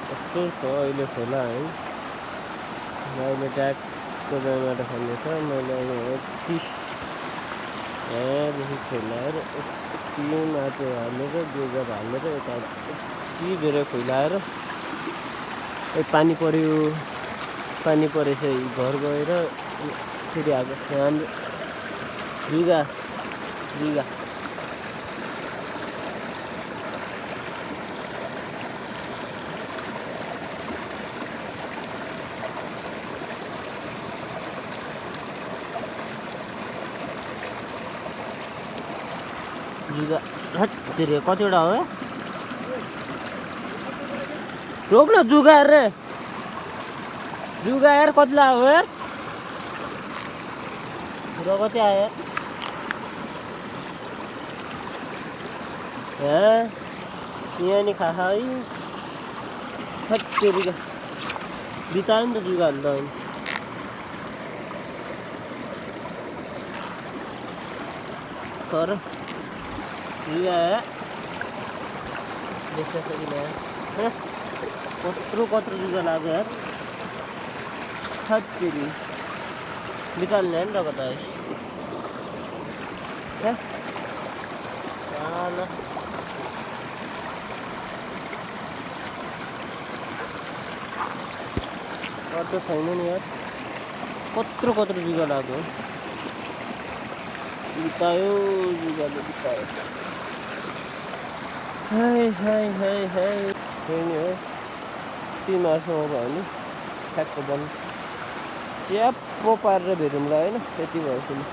कस्तो छ अहिले खोला है। अहिले ट्यागको जमाएर खन्दैछ। मैले यति यहाँदेखि खोलाएर यति माटो हालेर गोबर हालेर यता यति धेरै खोलाएर पानी पऱ्यो। पानी परेछ घर गएर फेरि आएको हाम्रो बिगा कतिवटा हो रोक न जुगाएर कति लाग्यो यार र कति आयो यहाँ नि खा है हत्तेरिका बितायो नि त जुगाहरू त तर जुगा देख्छ कत्रो जुगा लाग्यो यार हत्तेरी निकाल्ने नि रगत अर्को छैन नि यार कत्रो जुगा लाग्यो बितायो जुगाले बितायो हाय नि हो ती मासुमा भयो भने ठ्याक्क बन्द च्याप्पो पारेर भेटौँला होइन त्यति भएछ नि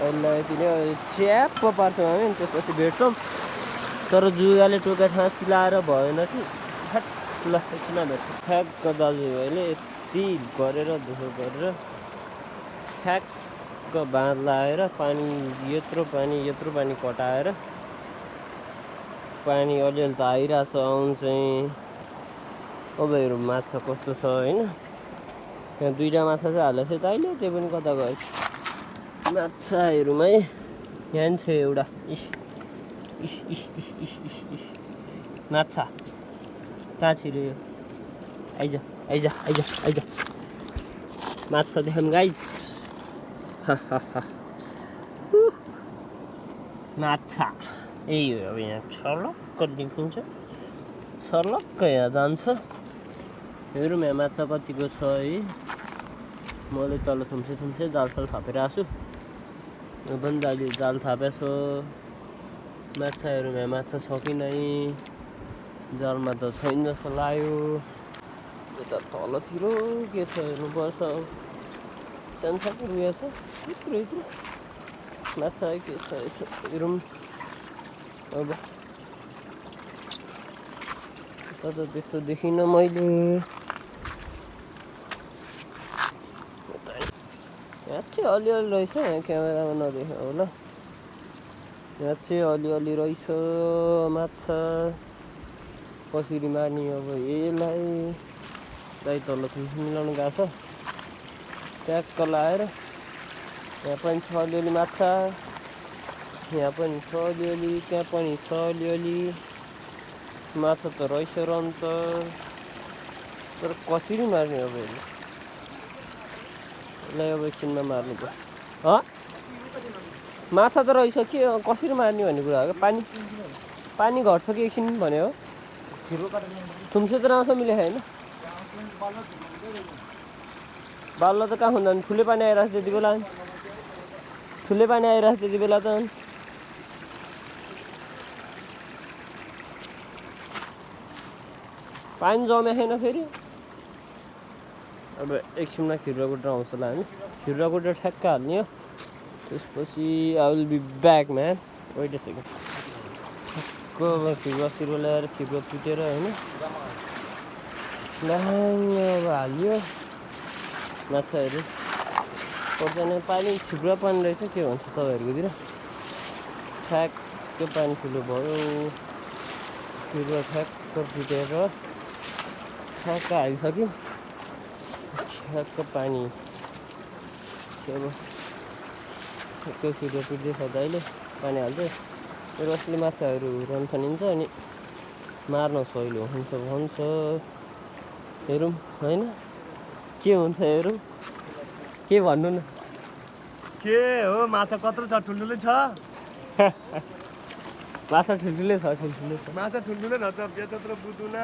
अहिले यति नै च्याप्पो पार्छौँ हामी त्यसपछि भेट्छौँ तर जुगाले टोका ठाँ चिलाएर भएन कि ल एकछिन भेट्छौँ ठ्याक्क दाजुभाइले यति गरेर दुःख गरेर ठ्याक्क बाँध लाएर पानी यत्रो पानी कटाएर पानी अलिअलि त आइरहेछ आउनु चाहिँ अब हेरौँ माछा कस्तो छ होइन यहाँ दुईवटा माछा चाहिँ हालेको थियो त अहिले त्यो पनि कता गयो माछा हेरौँ है यहाँ नि छ एउटा माछा कहाँ छिर्यो आइज माछा देखाउँ गाइज माछा यही हो अब यहाँ सर्लक्क देखिन्छ सर्लक्क यहाँ जान्छ हेरौँ यहाँ माछा कतिको छ है मैले तल थुम्से जालसाल थापेर आएको छु पनि दाजु जाल थापेछ माछा हेरौँ यहाँ माछा छ कि नै जालमा त छैन जस्तो लाग्यो यता तलतिर के छ हेर्नुपर्छ सानो उयो छ यत्रो माछा के छ यसो हेरौँ अब त त्यस्तो देखिनँ मैले यहाँ चाहिँ अलिअलि रहेछ क्यामेरामा नदेखाऊ होला यहाँ चाहिँ अलिअलि रहेछ माछा कसरी मार्ने अब यसलाई दाइ तल मिलाउनु गएको छ ट्याक्क लाएर यहाँ पनि छ अलिअलि माछा यहाँ पनि छ अलिअलि त्यहाँ पनि छ अलिअलि माछा त रहेछ रन्छ तर कसरी मार्ने अब यसलाई अब एकछिनमा मार्नुपर्छ माछा त रहेछ के कसरी मार्ने भन्ने कुरा हो पानी घट्छ कि एकछिन भन्यो थुम्से त आउँछ मिले होइन बाल्लो त कहाँ हुँदा ठुलै पानी आइरहेको छ त्यति बेला त पानी जम्या छैन फेरि अब एकछिनमा खिर्वाकुट्टा आउँछ होला हामी खिर्वाकुट्टा ठ्याक्क हाल्ने हो त्यसपछि I will be back man wait a second ठ्याक्क खिर्वा ल्याएर खिर्वा पिटेर होइन अब हालियो माछाहरू पर्दैन पानी छिप्रा पानी रहेछ के भन्छ तपाईँहरूकोतिर ठ्याक्क पानी ठुलो भयो खिर्वा ठ्याक्क पिटेर ठ्याक्क हालिसक्यो ठ्याक्क पानी अब ठ्याक्क खिर्वा पिट्दैछ दाइले पानी हाल्दै र असली माछाहरू रन्थनिन्छ अनि मार्न सहिलो हुन्छ भन्छ। हेरौँ होइन के हुन्छ हेरौँ। के भन्नु न के हो माछा कत्रो छ ठुल्ठुलै छ माछा ठुल्ठुलै छ माछा ठुल्ठुलै छ बेचत्रो बुदुना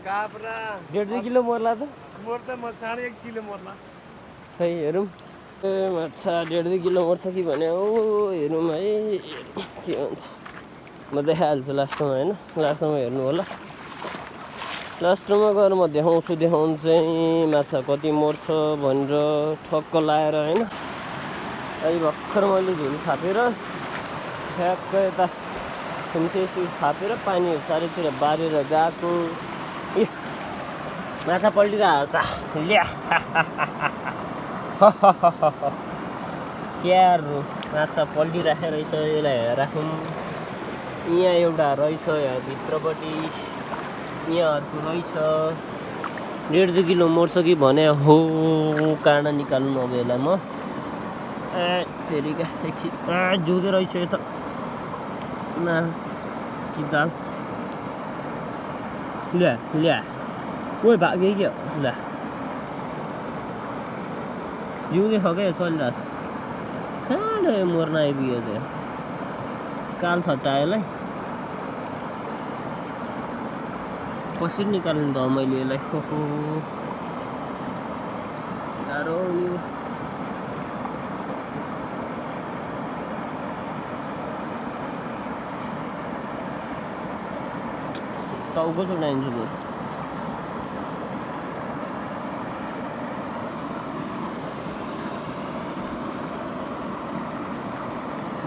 काब्रा 1.5 किलो मर्ला त मोर त म 1.5 किलो मर्ला खै हेरौँ ए माछा 1.5 किलो मर्छ कि भने हो हेरौँ है के हुन्छ म देखाइहाल्छु लास्टमा होइन लास्टमा हेर्नु होला लास्टमा गएर म देखाउँछु चाहिँ माछा कति मर्छ भनेर ठक्क लाएर होइन अहिले भर्खर मैले झुल थापेर ठ्याक्क यता खुम्से थापेर पानीहरू चारैतिर बारेर गएको माछा पल्टिरहेको छ ल्या क्यारो माछा पल्टिराखेको रहेछ यसलाई राखौँ यहाँ एउटा रहेछ यहाँ भित्रपट्टि यहाँ अर्को रहेछ 1.5 किलो मर्छ कि भने हो काँडा निकाल्नु अब यसलाई म फेरिका एकछिन जिउँदो रहेछ यो त कि दाल ल्या ओइ भाग्यो क्या ल्या जिउँदै छ क्या चलिरहेको छ कहाँबाट मर्न आइपुग्यो त्यो काल छट्टायोलाई कसरी निकाल्नु त मैले यसलाई गाह्रो यो टाउको चुडाइन्छु म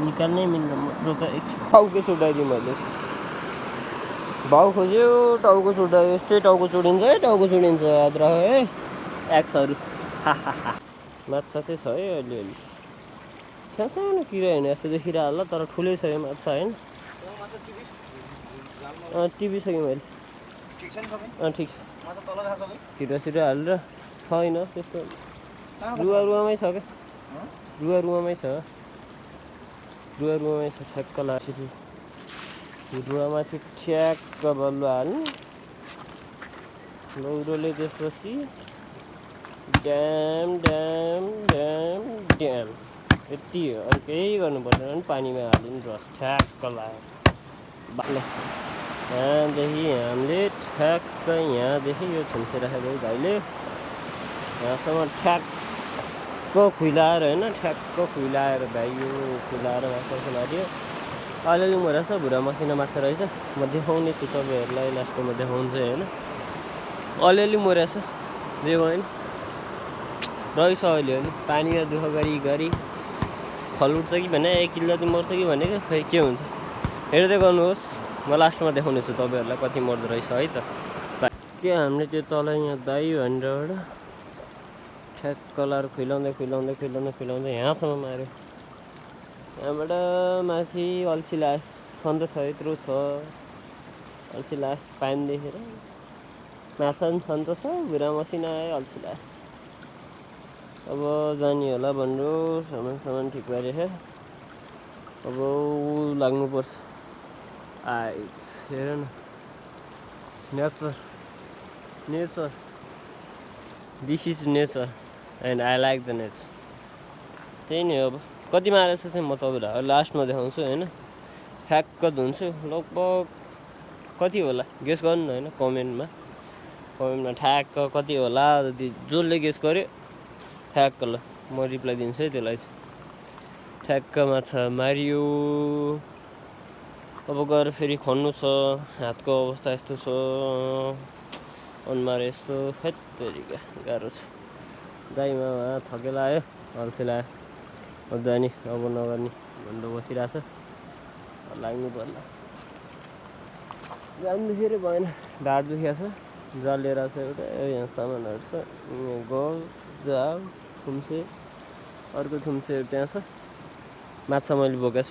निकाल्नै मिल्दैन टाउको चुडाइदिएँ मैले भाउ खोज्यो टाउको चुडायो यस्तै टाउको चुडिन्छ है टाउको चुडिन्छ याद राख है एक्सहरू माछा चाहिँ छ है अलिअलि सानो किरा होइन यस्तो देखिरह होला तर ठुलै छ यो माछा होइन टिपिसकेँ मैले ठिक छ छिटो हालेर छैन त्यस्तो रुवामै छ क्या रुवामै छ ठ्याक्क लाग्छ रुवामाथि ठ्याक्क बल्लो हाल्नु लौरोले त्यसपछि ड्याम यति हो अरू केही गर्नु पर्दैन पानीमा हालिदिनु रस ठ्याक्क लाग्यो यहाँदेखि हामीले ठ्याक्क यहाँदेखि यो थुन्से राखेको भाइले यहाँसम्म ठ्याक्क खुइलाएर होइन ठ्याक्क खुइलाएर भाइ यो खुइलाएर माछा खुलाइदियो अलिअलि मरेछ भुरा मसिना माछा रहेछ म देखाउने छु तपाईँहरूलाई लास्टमा देखाउँछु होइन अलिअलि मरेछ जे होइन रहेछ अलिअलि पानीमा दुःख गरी फल उठ्छ कि भने 1 किलो जति मर्छ कि भनेको खै के हुन्छ हेर्दै गर्नुहोस् म लास्टमा देखाउने छु तपाईँहरूलाई कति मर्दो रहेछ है त के हामीले त्यो तल यहाँ दाइ भनेर ठ्याक्क लाएर खुइलाउँदै यहाँसम्म माऱ्यो यहाँबाट माथि अल्छी लाग्यो छन् त छ यत्रो छ अल्छी लाग्यो पानी देखेर माछा पनि छन् त छ भुरा मसिना आयो अल्छी लाग्यो अब जाने होला भन्नु सामान ठिक पारेछ अब लाग्नुपर्छ हेर न nature this is nature and I like the nature त्यही नै अब कति मारेछ चाहिँ म तपाईँलाई लास्टमा देखाउँछु होइन ठ्याक्क धुन्छु लगभग कति होला गेस गर्नु न होइन कमेन्टमा ठ्याक्क कति होला जसले गेस गर्यो ठ्याक्क ल म रिप्लाई दिन्छु है त्यसलाई चाहिँ ठ्याक्क माछा मारियो अब गएर फेरि खन्नु छ हातको अवस्था यस्तो छ अनुहार यस्तो हेत्तेरिका गाह्रो छ गाईमा थकेला आयो अल्छी लाग्यो जाने अब नगर्ने भनेर बसिरहेछ लाग्नु पर्ला जान्दाखेरि भएन ढाड दुखिएको छ जाल लिएर छ एउटा यहाँ सामानहरू छ यहाँ गल जाल थुम्से अर्को थुम्से त्यहाँ छ माछा मैले बोकेको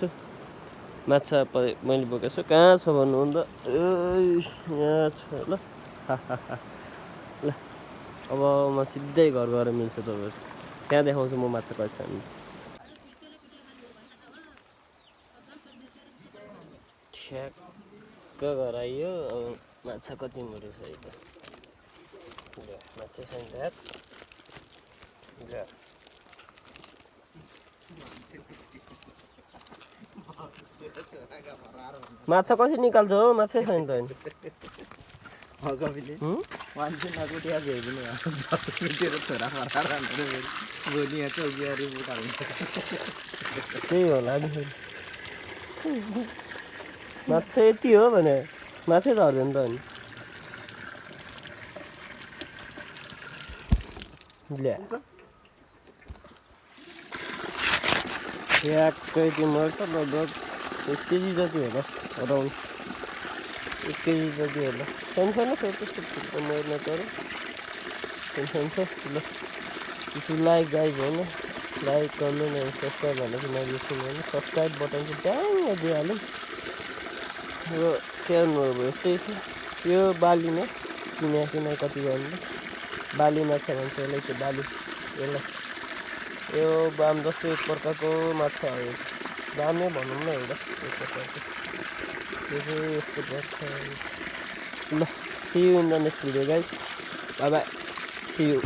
छु कहाँ छ भन्नु त यहाँ छ ल ल अब म सिधै घर गएर मिल्छ तपाईँहरू त्यहाँ देखाउँछु म माछा कति छ ठ्याक्क ढुक्क गराइयो अब माछा कति मऱ्यो सही त ल माछा छैन ध्यात ल माछा कसरी निकाल्छ हो माछा छैन त मान्छे नकुटिया भेट्नु मेरो छोरा भोलि यहाँ चौकियारी उठाल्नु त्यही होला नि माछा यति हो भने माछै झर्दैन त अनि ल्या ठ्याक्कै तिम्रो त लगभग 1 केजी जति होला अराउन्ड 1 केजी जति होला सानो त्यस्तो ठुलो मर्न तर सानो ल त्यसो लाइक गाइज होइन लाइक कमेन्ट एन्ड सब्सक्राइब भनेको नबिर्सिनु होइन सब्सक्राइब बटन चाहिँ ट्याङ्ग दिइहाल्नु र स्याहार्नु अब यस्तै छ यो बालीमा किने कति गर्नु बाली माछा भन्छ यसलाई चाहिँ बाली यसलाई यो बाम जस्तो एक प्रकारको माछा हो बामै भनौँ न एउटा एक प्रकारको त्यो चाहिँ यस्तो पर्छ ल see you in the next video guys bye bye see you